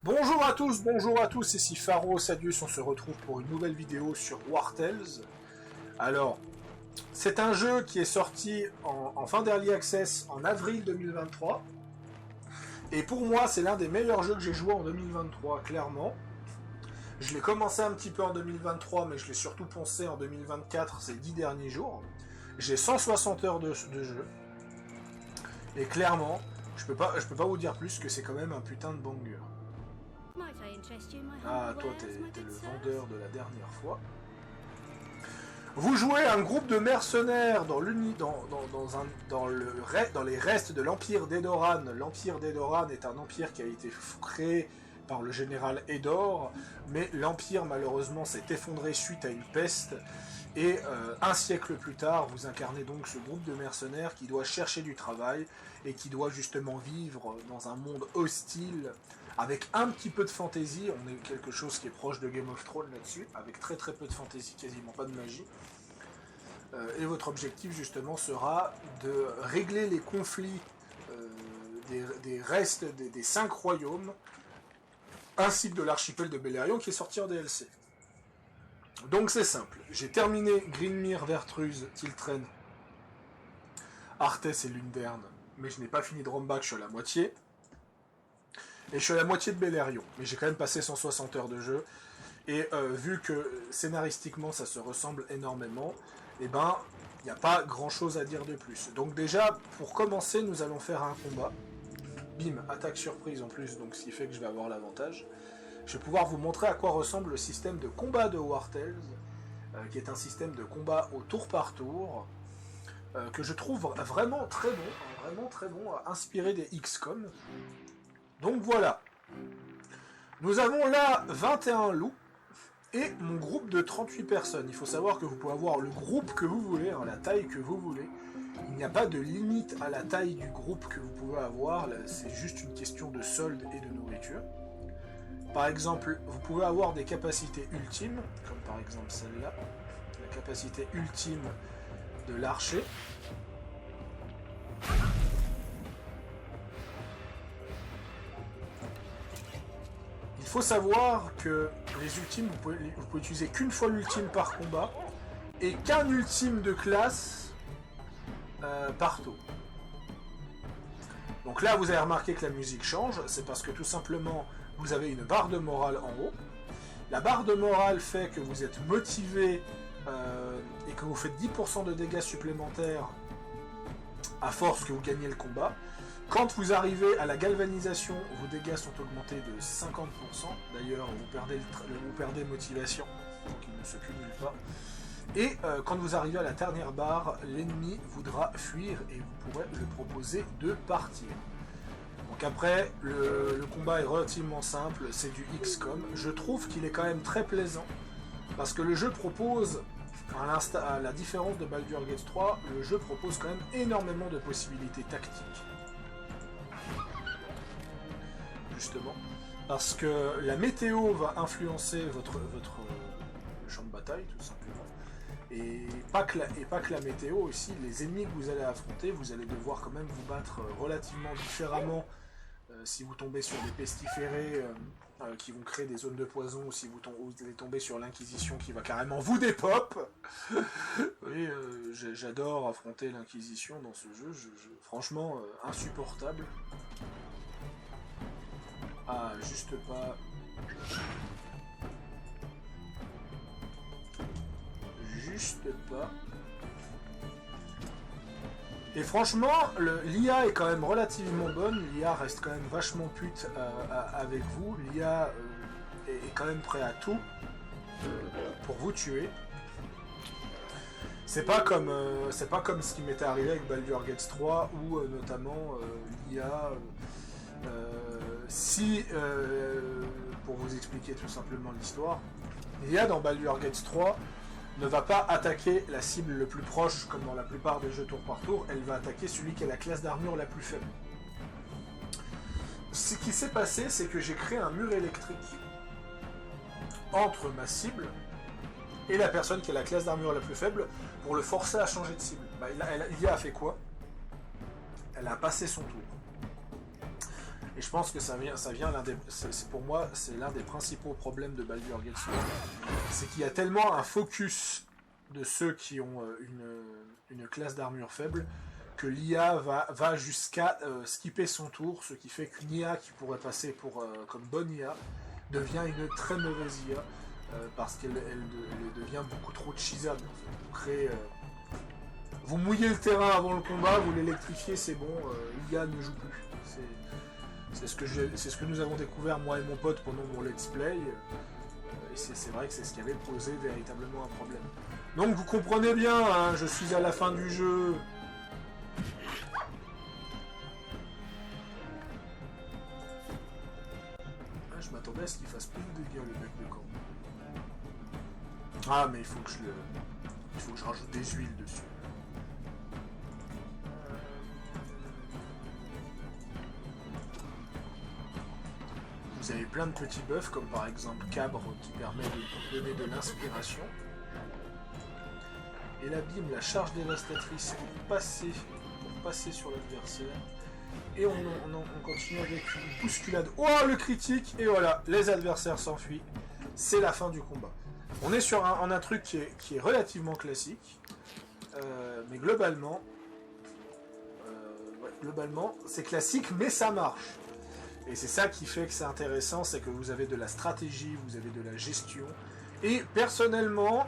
Bonjour à tous, ici Pharos Sadius, on se retrouve pour une nouvelle vidéo sur War Tales. Alors, c'est un jeu qui est sorti en fin d'Early Access en avril 2023. Et pour moi, c'est l'un des meilleurs jeux que j'ai joué en 2023, clairement. Je l'ai commencé un petit peu en 2023, mais je l'ai surtout poncé en 2024, ces 10 derniers jours. J'ai 160 heures de jeu. Et clairement, je peux pas vous dire plus que c'est quand même un putain de banger. Ah, toi, t'es le vendeur de la dernière fois. Vous jouez un groupe de mercenaires dans les restes de l'Empire d'Edoran. L'Empire d'Edoran est un empire qui a été créé par le général Edor, mais l'Empire, malheureusement, s'est effondré suite à une peste. Et un siècle plus tard, vous incarnez donc ce groupe de mercenaires qui doit chercher du travail et qui doit justement vivre dans un monde hostile avec un petit peu de fantasy. On est quelque chose qui est proche de Game of Thrones là-dessus, avec très très peu de fantasy, quasiment pas de magie. Et votre objectif justement sera de régler les conflits des restes des 5 royaumes, ainsi que de l'archipel de Beleriand qui est sorti en DLC. Donc c'est simple, j'ai terminé Greenmere, Vertruz, Tiltren, Arthès et Lundern, mais je n'ai pas fini de Rombach, je suis à la moitié. Et je suis à la moitié de Beleriand, mais j'ai quand même passé 160 heures de jeu, et vu que scénaristiquement ça se ressemble énormément, et ben, il n'y a pas grand chose à dire de plus. Donc déjà, pour commencer, nous allons faire un combat. Bim, attaque surprise en plus, donc ce qui fait que je vais avoir l'avantage. Je vais pouvoir vous montrer à quoi ressemble le système de combat de War Tales, qui est un système de combat au tour par tour, que je trouve vraiment très bon, inspiré des XCOM. Donc voilà. Nous avons là 21 loups, et mon groupe de 38 personnes. Il faut savoir que vous pouvez avoir le groupe que vous voulez, hein, la taille que vous voulez. Il n'y a pas de limite à la taille du groupe que vous pouvez avoir, c'est juste une question de solde et de nourriture. Par exemple, vous pouvez avoir des capacités ultimes, comme par exemple celle-là, la capacité ultime de l'archer. Il faut savoir que les ultimes, vous pouvez utiliser qu'une fois l'ultime par combat, et qu'un ultime de classe par tour. Donc là, vous avez remarqué que la musique change, c'est parce que tout simplement, vous avez une barre de morale en haut. La barre de morale fait que vous êtes motivé et que vous faites 10% de dégâts supplémentaires à force que vous gagnez le combat. Quand vous arrivez à la galvanisation, vos dégâts sont augmentés de 50%. D'ailleurs, vous perdez motivation, donc il ne se cumule pas. Et quand vous arrivez à la dernière barre, l'ennemi voudra fuir et vous pourrez lui proposer de partir. Donc après, le combat est relativement simple, c'est du XCOM. Je trouve qu'il est quand même très plaisant, parce que le jeu propose, à la différence de Baldur's Gate 3, le jeu propose quand même énormément de possibilités tactiques. Justement, parce que la météo va influencer votre champ de bataille, tout simplement. Et pas que la météo aussi, les ennemis que vous allez affronter, vous allez devoir quand même vous battre relativement différemment si vous tombez sur des pestiférés qui vont créer des zones de poison, ou si vous allez tomber sur l'Inquisition qui va carrément vous dépop. Oui, j'adore affronter l'Inquisition dans ce jeu, franchement insupportable. Ah, juste pas... Juste pas... Et franchement, l'IA est quand même relativement bonne, l'IA reste quand même vachement pute avec vous, l'IA est quand même prêt à tout pour vous tuer. C'est pas comme ce qui m'était arrivé avec Baldur's Gate 3, où notamment l'IA... pour vous expliquer tout simplement l'histoire, l'IA dans Baldur's Gate 3 ne va pas attaquer la cible le plus proche, comme dans la plupart des jeux tour par tour, elle va attaquer celui qui a la classe d'armure la plus faible. Ce qui s'est passé, c'est que j'ai créé un mur électrique entre ma cible et la personne qui a la classe d'armure la plus faible, pour le forcer à changer de cible. L'IA a fait quoi? Elle a passé son tour. Et je pense que ça vient pour moi, c'est l'un des principaux problèmes de Baldur's Gate 3. C'est qu'il y a tellement un focus de ceux qui ont une classe d'armure faible que l'IA va jusqu'à skipper son tour, ce qui fait qu'une IA qui pourrait passer comme bonne IA devient une très mauvaise IA parce qu'elle devient beaucoup trop cheesable. Vous mouillez le terrain avant le combat, vous l'électrifiez, c'est bon, l'IA ne joue plus. C'est ce que nous avons découvert, moi et mon pote, pendant mon let's play. Et c'est vrai que c'est ce qui avait posé véritablement un problème. Donc vous comprenez bien, hein, je suis à la fin du jeu. Ah, je m'attendais à ce qu'il fasse plus de dégâts, le mec de camp. Ah, mais il faut que je rajoute des huiles dessus. Vous avez plein de petits buffs, comme par exemple Cabre, qui permet de donner de l'inspiration. Et la bim, la charge dévastatrice pour passer sur l'adversaire. Et on continue avec une bousculade. Oh, le critique. Et voilà, les adversaires s'enfuient. C'est la fin du combat. On est sur un truc qui est relativement classique. Mais globalement, c'est classique, mais ça marche. Et c'est ça qui fait que c'est intéressant, c'est que vous avez de la stratégie, vous avez de la gestion. Et personnellement,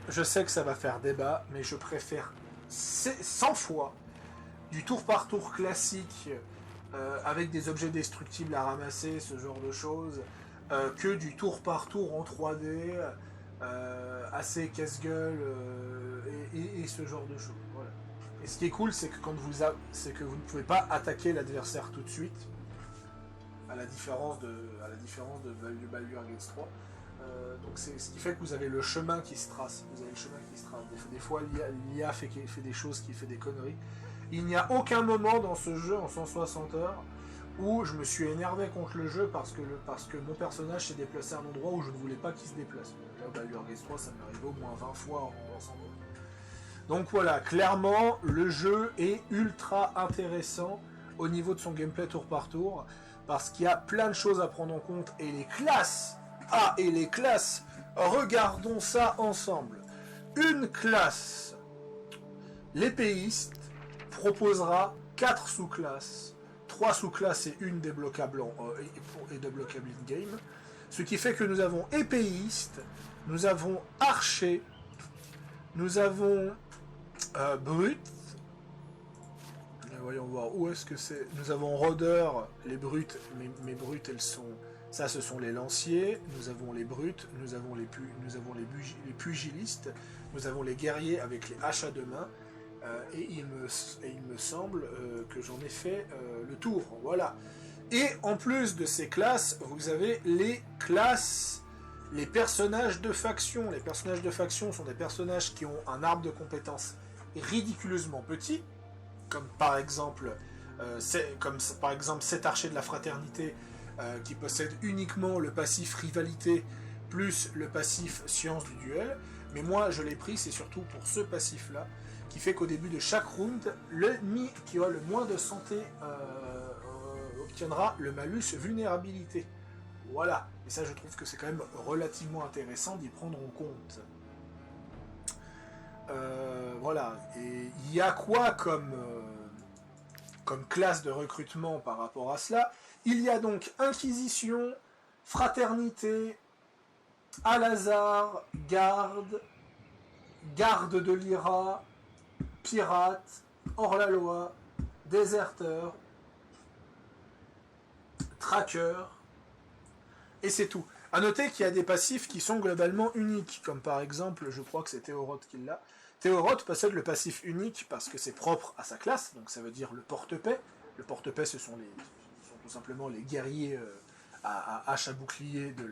je sais que ça va faire débat, mais je préfère 100 fois du tour par tour classique avec des objets destructibles à ramasser, ce genre de choses, que du tour par tour en 3D, assez casse-gueule et ce genre de choses. Voilà. Et ce qui est cool, c'est que c'est que vous ne pouvez pas attaquer l'adversaire tout de suite. À la différence de Baldur's Gate 3. Donc c'est ce qui fait que vous avez le chemin qui se trace. Des fois, l'IA fait des choses, qui fait des conneries. Il n'y a aucun moment dans ce jeu en 160 heures où je me suis énervé contre le jeu parce que mon personnage s'est déplacé à un endroit où je ne voulais pas qu'il se déplace. Là, Baldur's Gate 3, ça m'est arrivé au moins 20 fois en 100 heures. Donc voilà, clairement, le jeu est ultra intéressant au niveau de son gameplay tour par tour. Parce qu'il y a plein de choses à prendre en compte. Et les classes, regardons ça ensemble. Une classe, l'épéiste, proposera 4 sous-classes. 3 sous-classes et une débloquable débloquable in-game. Ce qui fait que nous avons épéiste, nous avons archer, nous avons brut. Voyons voir où est-ce que c'est. Nous avons rôdeur, les brutes, mes brutes, ce sont les lanciers. Nous avons les brutes, nous avons les pugilistes, nous avons les guerriers avec les haches à deux mains. Et il me semble que j'en ai fait le tour. Voilà. Et en plus de ces classes, vous avez les classes, les personnages de faction. Les personnages de faction sont des personnages qui ont un arbre de compétences ridiculeusement petit. Comme par exemple cet archer de la fraternité qui possède uniquement le passif rivalité plus le passif science du duel. Mais moi je l'ai pris, c'est surtout pour ce passif là qui fait qu'au début de chaque round, l'ennemi qui aura le moins de santé obtiendra le malus vulnérabilité. Voilà, et ça je trouve que c'est quand même relativement intéressant d'y prendre en compte. Voilà, et il y a quoi comme classe de recrutement par rapport à cela? Il y a donc Inquisition, Fraternité, Al-Azhar, Garde de l'Ira, Pirate, Hors-la-Loi, Déserteur, Tracker, et c'est tout. A noter qu'il y a des passifs qui sont globalement uniques, comme par exemple, je crois que c'est Théoroth qui l'a. Théoroth possède le passif unique parce que c'est propre à sa classe, donc ça veut dire le porte-paix. Le porte-paix, ce sont tout simplement les guerriers à hache à bouclier de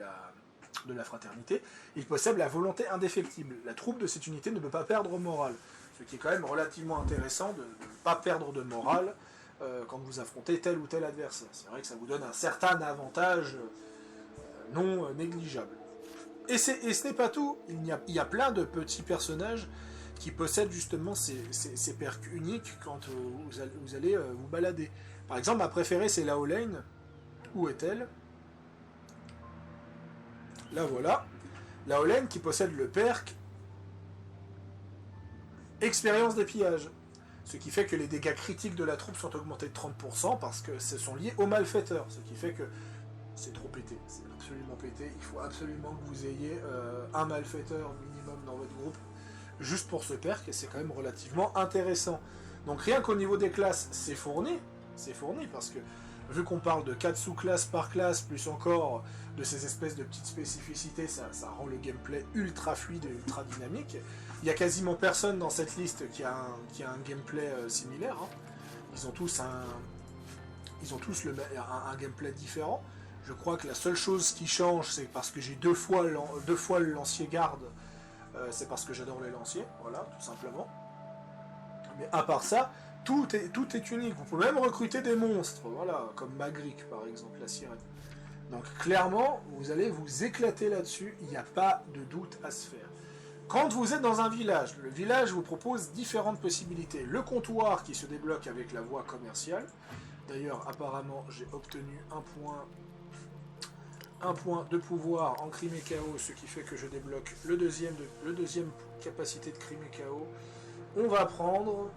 la fraternité. Il possède la volonté indéfectible. La troupe de cette unité ne peut pas perdre morale, ce qui est quand même relativement intéressant de ne pas perdre de morale quand vous affrontez tel ou tel adversaire. C'est vrai que ça vous donne un certain avantage non négligeable. Et ce n'est pas tout, il y a plein de petits personnages qui possèdent justement ces perks uniques quand vous allez vous balader. Par exemple, ma préférée c'est la Olane, Où est-elle? Là voilà. La Holène qui possède le perk expérience des pillages. Ce qui fait que les dégâts critiques de la troupe sont augmentés de 30% parce que ce sont liés aux malfaiteurs. Ce qui fait que c'est trop pété. C'est absolument pété. Il faut absolument que vous ayez un malfaiteur minimum dans votre groupe juste pour ce perk et c'est quand même relativement intéressant. Donc rien qu'au niveau des classes, c'est fourni parce que vu qu'on parle de 4 sous-classes par classe, plus encore de ces espèces de petites spécificités, ça rend le gameplay ultra fluide et ultra dynamique. Il n'y a quasiment personne dans cette liste qui a un gameplay similaire. Hein. Ils ont tous un gameplay différent. Je crois que la seule chose qui change, c'est parce que j'ai deux fois le lancier garde. C'est parce que j'adore les lanciers, voilà, tout simplement. Mais à part ça, tout est unique. Vous pouvez même recruter des monstres, voilà, comme Magritte par exemple, la sirène. Donc clairement, vous allez vous éclater là-dessus, il n'y a pas de doute à se faire. Quand vous êtes dans un village, le village vous propose différentes possibilités. Le comptoir qui se débloque avec la voie commerciale. D'ailleurs, apparemment, j'ai obtenu un point de pouvoir en crime et chaos, ce qui fait que je débloque le deuxième capacité de crime et chaos. On va prendre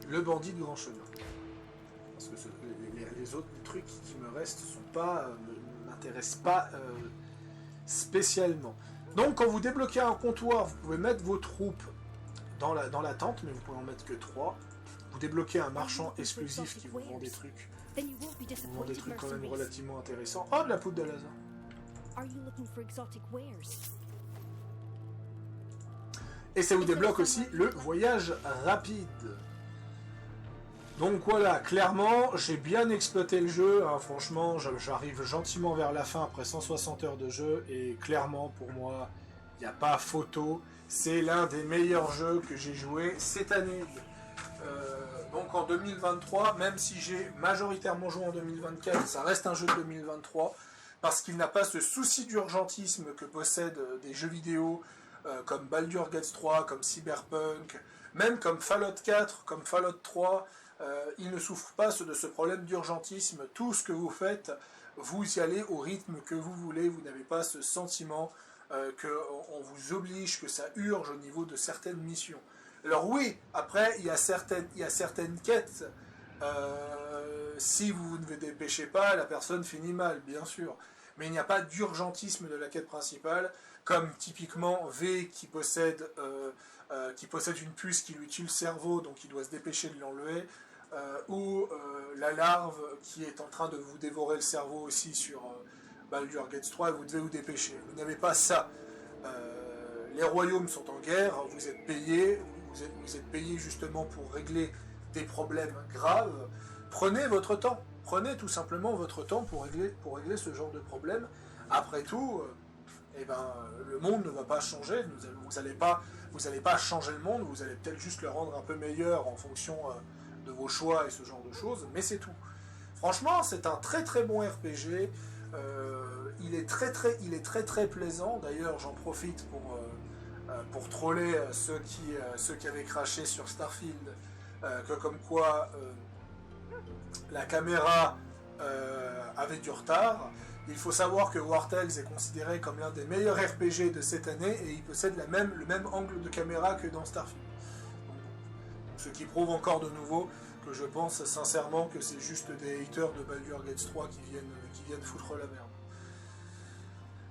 le bandit de grand chemin. Parce que les autres trucs qui me restent m'intéressent pas spécialement. Donc quand vous débloquez un comptoir, vous pouvez mettre vos troupes dans la tente, mais vous pouvez en mettre que 3. Vous débloquez un marchand exclusif qui vous vend des trucs. Vous vend des trucs quand même relativement intéressants. Oh, de la poudre d'Alazar. Et ça vous débloque aussi le voyage rapide. Donc voilà, clairement, j'ai bien exploité le jeu. Hein, franchement, j'arrive gentiment vers la fin après 160 heures de jeu. Et clairement, pour moi, il n'y a pas photo. C'est l'un des meilleurs jeux que j'ai joué cette année. Donc en 2023, même si j'ai majoritairement joué en 2024, ça reste un jeu de 2023. Parce qu'il n'a pas ce souci d'urgentisme que possèdent des jeux vidéo comme Baldur's Gate 3, comme Cyberpunk, même comme Fallout 4, comme Fallout 3. Il ne souffre pas de ce problème d'urgentisme. Tout ce que vous faites, vous y allez au rythme que vous voulez. Vous n'avez pas ce sentiment qu'on vous oblige, que ça urge au niveau de certaines missions. Alors oui, après, il y a certaines quêtes. Si vous ne vous dépêchez pas, la personne finit mal, bien sûr. Mais il n'y a pas d'urgentisme de la quête principale, comme typiquement V qui possède une puce qui lui tue le cerveau, donc il doit se dépêcher de l'enlever, ou la larve qui est en train de vous dévorer le cerveau aussi sur Baldur's Gate 3, et vous devez vous dépêcher. Vous n'avez pas ça. Les royaumes sont en guerre, vous êtes payés, vous êtes payés justement pour régler des problèmes graves. Prenez votre temps. Prenez tout simplement votre temps pour régler ce genre de problème. Après tout, le monde ne va pas changer. Vous n'allez pas changer le monde. Vous allez peut-être juste le rendre un peu meilleur en fonction de vos choix et ce genre de choses. Mais c'est tout. Franchement, c'est un très très bon RPG. Il est très plaisant. D'ailleurs, j'en profite pour troller ceux qui avaient craché sur Starfield, que comme quoi la caméra avait du retard. Il faut savoir que War Tales est considéré comme l'un des meilleurs RPG de cette année et il possède le même angle de caméra que dans Starfield. Ce qui prouve encore de nouveau que je pense sincèrement que c'est juste des haters de Baldur's Gate 3 qui viennent foutre la merde.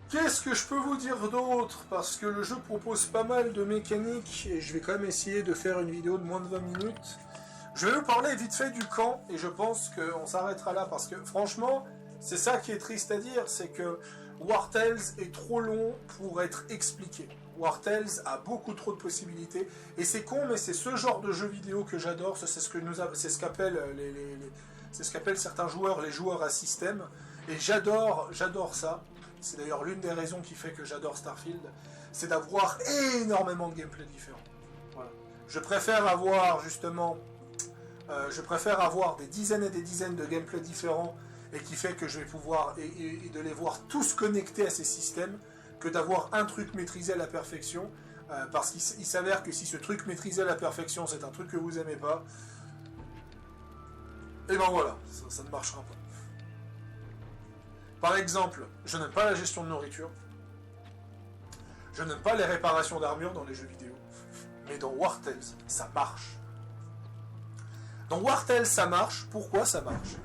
Qu'est-ce que je peux vous dire d'autre? Parce que le jeu propose pas mal de mécaniques et je vais quand même essayer de faire une vidéo de moins de 20 minutes. Je vais vous parler vite fait du camp et je pense qu'on s'arrêtera là parce que franchement, c'est ça qui est triste à dire, c'est que War Tales est trop long pour être expliqué. War Tales a beaucoup trop de possibilités et c'est con, mais c'est ce genre de jeu vidéo que j'adore. C'est ce qu'appellent certains joueurs les joueurs à système et j'adore ça. C'est d'ailleurs l'une des raisons qui fait que j'adore Starfield, c'est d'avoir énormément de gameplay différents. Voilà. Je préfère avoir des dizaines et des dizaines de gameplays différents et qui fait que je vais pouvoir et de les voir tous connectés à ces systèmes que d'avoir un truc maîtrisé à la perfection, parce qu'il s'avère que si ce truc maîtrisé à la perfection c'est un truc que vous aimez pas, Et ben voilà, ça ne marchera pas. Par exemple, je n'aime pas la gestion de nourriture. Je n'aime pas les réparations d'armure dans les jeux vidéo. Mais dans War Tales, ça marche. Dans War Tales, ça marche. Pourquoi ça marche?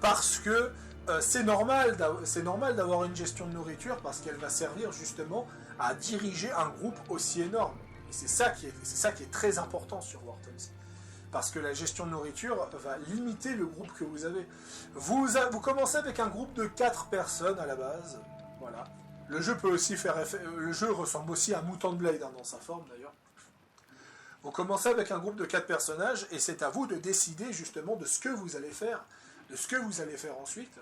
Parce que c'est normal d'avoir une gestion de nourriture, parce qu'elle va servir justement à diriger un groupe aussi énorme. Et c'est ça qui est très important sur War Tales. Parce que la gestion de nourriture va limiter le groupe que vous avez. Vous commencez avec un groupe de 4 personnes à la base. Voilà. Le jeu peut aussi le jeu ressemble aussi à Mutant Blade dans sa forme d'ailleurs. Vous commencez avec un groupe de 4 personnages et c'est à vous de décider justement de ce que vous allez faire, de ce que vous allez faire ensuite.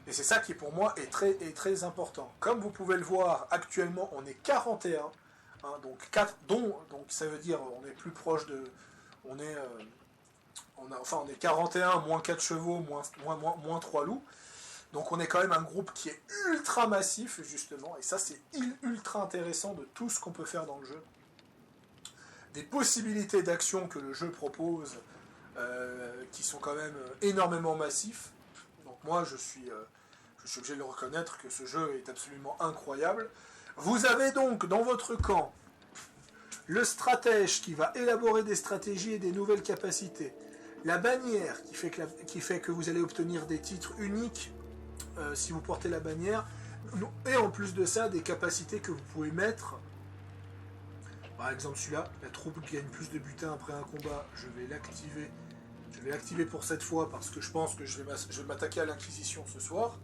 Et c'est ça qui pour moi est très important. Comme vous pouvez le voir, actuellement on est 41, hein, donc 4, donc ça veut dire on est plus proche de... On est 41, moins 4 chevaux, moins 3 loups. Donc on est quand même un groupe qui est ultra massif, justement. Et ça, c'est ultra intéressant de tout ce qu'on peut faire dans le jeu. Des possibilités d'action que le jeu propose, qui sont quand même énormément massifs. Donc moi, je suis obligé de le reconnaître que ce jeu est absolument incroyable. Vous avez donc dans votre camp le stratège qui va élaborer des stratégies et des nouvelles capacités. La bannière qui fait que vous allez obtenir des titres uniques si vous portez la bannière. Et en plus de ça, des capacités que vous pouvez mettre. Par exemple celui-là, la troupe gagne plus de butin après un combat. Je vais l'activer. Je vais l'activer pour cette fois parce que je pense que je vais m'attaquer à l'Inquisition ce soir.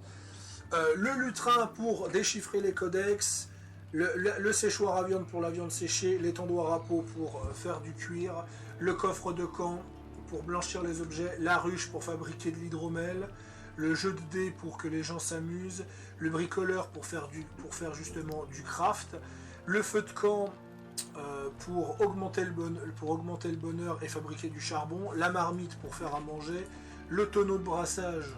Le lutrin pour déchiffrer les codex. Le séchoir à viande pour la viande séchée, l'étendoir à peau pour faire du cuir, le coffre de camp pour blanchir les objets, la ruche pour fabriquer de l'hydromel, le jeu de dés pour que les gens s'amusent, le bricoleur pour faire justement du craft, le feu de camp pour augmenter le bonheur et fabriquer du charbon, la marmite pour faire à manger, le tonneau de brassage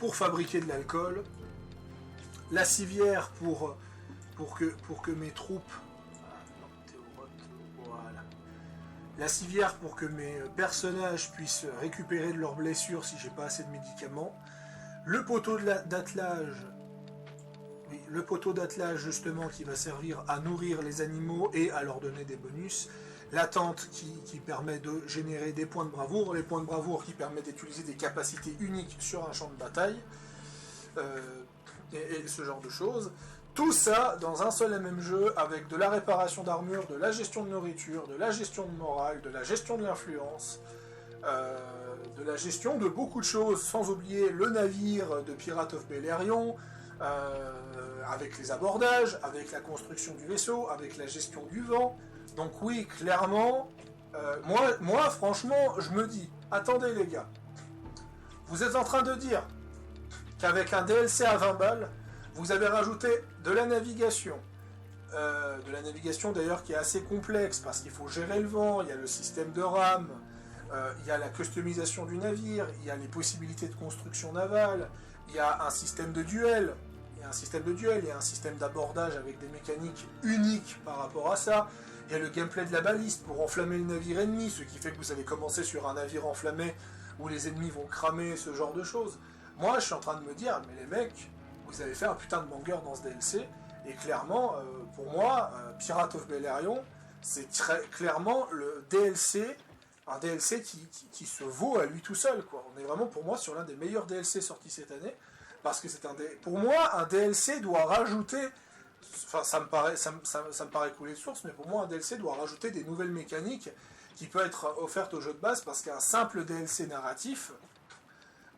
pour fabriquer de l'alcool, la civière pour que mes troupes... Voilà. La civière pour que mes personnages puissent récupérer de leurs blessures si j'ai pas assez de médicaments, le poteau d'attelage, oui, le poteau d'attelage justement qui va servir à nourrir les animaux et à leur donner des bonus, la tente qui permet de générer des points de bravoure, les points de bravoure qui permettent d'utiliser des capacités uniques sur un champ de bataille, et ce genre de choses. Tout ça dans un seul et même jeu, avec de la réparation d'armure, de la gestion de nourriture, de la gestion de morale, de la gestion de l'influence, de la gestion de beaucoup de choses, sans oublier le navire de Pirates of Beleriand, avec les abordages, avec la construction du vaisseau, avec la gestion du vent. Donc oui, clairement, moi franchement, je me dis, attendez les gars, vous êtes en train de dire qu'avec un DLC à 20 balles, vous avez rajouté de la navigation d'ailleurs qui est assez complexe, parce qu'il faut gérer le vent, il y a le système de rame, il y a la customisation du navire, il y a les possibilités de construction navale, il y a un système de duel, il y a un système d'abordage avec des mécaniques uniques par rapport à ça. Il y a le gameplay de la baliste pour enflammer le navire ennemi, ce qui fait que vous allez commencer sur un navire enflammé où les ennemis vont cramer, ce genre de choses. Moi, je suis en train de me dire, mais les mecs, vous avez fait un putain de banger dans ce DLC, et clairement, pour moi, Pirates of Beleriand, c'est très clairement le DLC, un DLC qui se vaut à lui tout seul, quoi. On est vraiment, pour moi, sur l'un des meilleurs DLC sortis cette année, parce que pour moi, un DLC doit rajouter... Enfin, ça me paraît couler de source, mais pour moi, un DLC doit rajouter des nouvelles mécaniques qui peuvent être offertes au jeu de base, parce qu'un simple DLC narratif,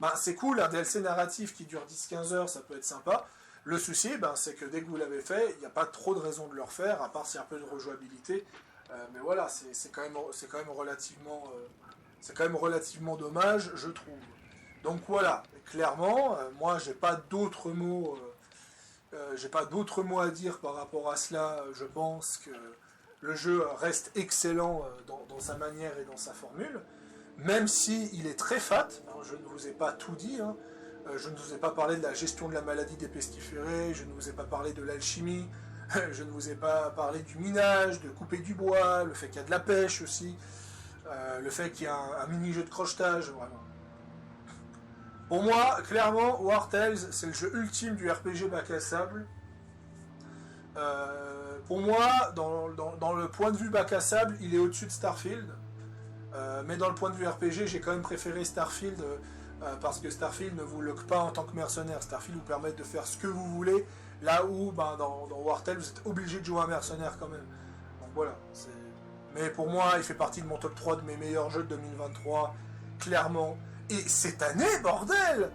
ben, c'est cool, un DLC narratif qui dure 10-15 heures, ça peut être sympa. Le souci, c'est que dès que vous l'avez fait, il n'y a pas trop de raison de le refaire, à part s'il y a un peu de rejouabilité. Mais voilà, c'est quand même relativement dommage, je trouve. Donc voilà, clairement, moi, j'ai pas d'autres mots... j'ai pas d'autres mots à dire par rapport à cela. Je pense que le jeu reste excellent dans sa manière et dans sa formule, même si il est très fat. Alors, je ne vous ai pas tout dit, hein. Je ne vous ai pas parlé de la gestion de la maladie des pestiférés, je ne vous ai pas parlé de l'alchimie, Je ne vous ai pas parlé du minage, de couper du bois, le fait qu'il y a de la pêche aussi, le fait qu'il y a un mini-jeu de crochetage, vraiment. Pour moi, clairement, War Tales, c'est le jeu ultime du RPG bac à sable. Pour moi, dans le point de vue bac à sable, il est au-dessus de Starfield. Mais dans le point de vue RPG, j'ai quand même préféré Starfield parce que Starfield ne vous lock pas en tant que mercenaire. Starfield vous permet de faire ce que vous voulez, là où dans War Tales, vous êtes obligé de jouer un mercenaire quand même. Donc voilà. Mais pour moi, il fait partie de mon top 3 de mes meilleurs jeux de 2023, clairement. Et cette année, bordel!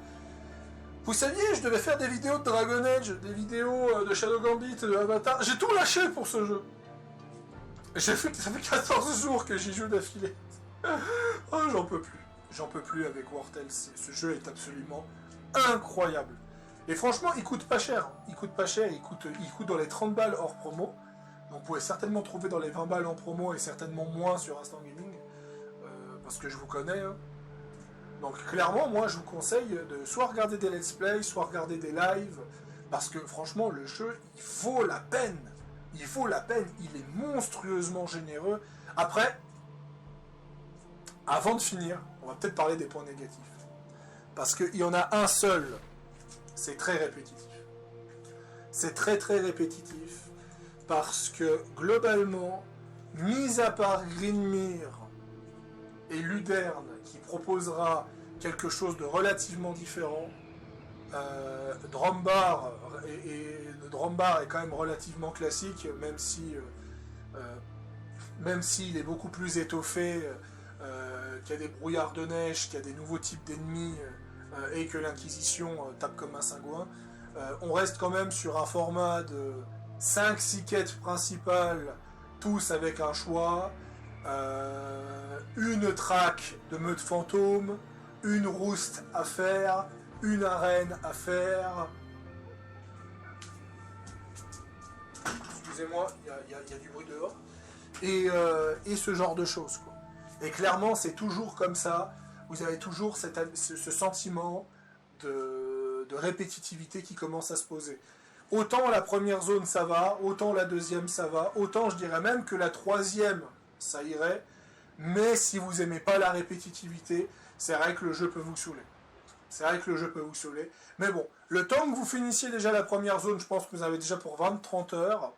Vous saviez, je devais faire des vidéos de Dragon Age, des vidéos de Shadow Gambit, de Avatar. J'ai tout lâché pour ce jeu. Ça fait 14 jours que j'y joue d'affilée. Oh, j'en peux plus. J'en peux plus avec War Tales. Ce jeu est absolument incroyable. Et franchement, il coûte pas cher. Il coûte pas cher, il coûte dans les 30 balles hors promo. Donc vous pouvez certainement trouver dans les 20 balles en promo et certainement moins sur Instant Gaming. Parce que je vous connais. Hein. Donc clairement, moi je vous conseille de soit regarder des let's play, soit regarder des lives. Parce que franchement, le jeu, il vaut la peine. Il vaut la peine. Il est monstrueusement généreux. Après, avant de finir, on va peut-être parler des points négatifs. Parce qu'il y en a un seul. C'est très répétitif. C'est très très répétitif. Parce que globalement, mis à part Greenmere et Luderne, qui proposera quelque chose de relativement différent, Drombar est quand même relativement classique, même s'il est beaucoup plus étoffé, qu'il y a des brouillards de neige, qu'il y a des nouveaux types d'ennemis, et que l'Inquisition tape comme un cingouin. On reste quand même sur un format de 5-6 quêtes principales, tous avec un choix, une traque de meute fantôme, une rouste à faire, une arène à faire. Excusez-moi, il y a du bruit dehors. Et ce genre de choses, quoi. Et clairement, c'est toujours comme ça. Vous avez toujours ce sentiment de répétitivité qui commence à se poser. Autant la première zone, ça va, autant la deuxième, ça va, autant je dirais même que la troisième, ça irait. Mais si vous n'aimez pas la répétitivité, c'est vrai que le jeu peut vous saouler. C'est vrai que le jeu peut vous saouler. Mais bon, le temps que vous finissiez déjà la première zone, je pense que vous avez déjà pour 20-30 heures.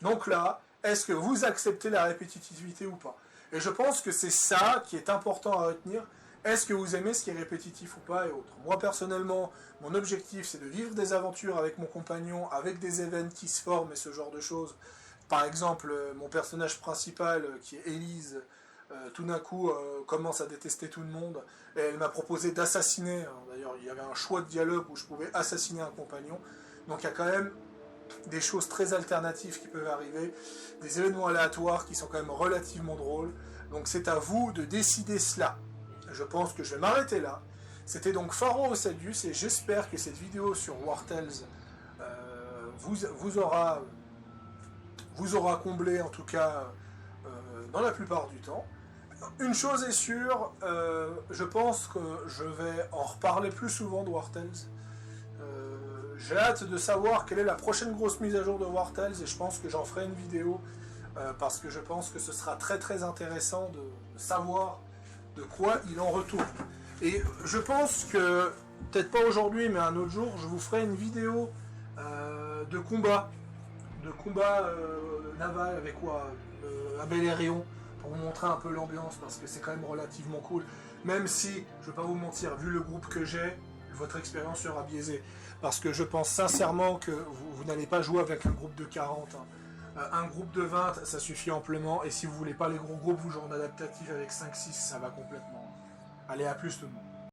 Donc là, est-ce que vous acceptez la répétitivité ou pas? Et je pense que c'est ça qui est important à retenir. Est-ce que vous aimez ce qui est répétitif ou pas et autres? Moi, personnellement, mon objectif, c'est de vivre des aventures avec mon compagnon, avec des événements qui se forment et ce genre de choses. Par exemple, mon personnage principal, qui est Élise, tout d'un coup commence à détester tout le monde. Et elle m'a proposé d'assassiner. D'ailleurs, il y avait un choix de dialogue où je pouvais assassiner un compagnon. Donc il y a quand même des choses très alternatives qui peuvent arriver, des événements aléatoires qui sont quand même relativement drôles. Donc c'est à vous de décider cela. Je pense que je vais m'arrêter là. C'était donc Pharaon Osadius et j'espère que cette vidéo sur War Tales vous aura comblé, en tout cas dans la plupart du temps. Une chose est sûre, je pense que je vais en reparler plus souvent de War Tales. J'ai hâte de savoir quelle est la prochaine grosse mise à jour de War Tales et je pense que j'en ferai une vidéo parce que je pense que ce sera très très intéressant de savoir de quoi il en retourne. Et je pense que, peut-être pas aujourd'hui mais un autre jour, je vous ferai une vidéo de combat naval avec quoi à Belerion, pour vous montrer un peu l'ambiance parce que c'est quand même relativement cool. Même si, je vais pas vous mentir, vu le groupe que j'ai, votre expérience sera biaisée. Parce que je pense sincèrement que vous n'allez pas jouer avec un groupe de 40. Hein. Un groupe de 20, ça suffit amplement. Et si vous voulez pas les gros groupes, vous jouez en adaptatif avec 5-6, ça va complètement. Allez, à plus tout le monde.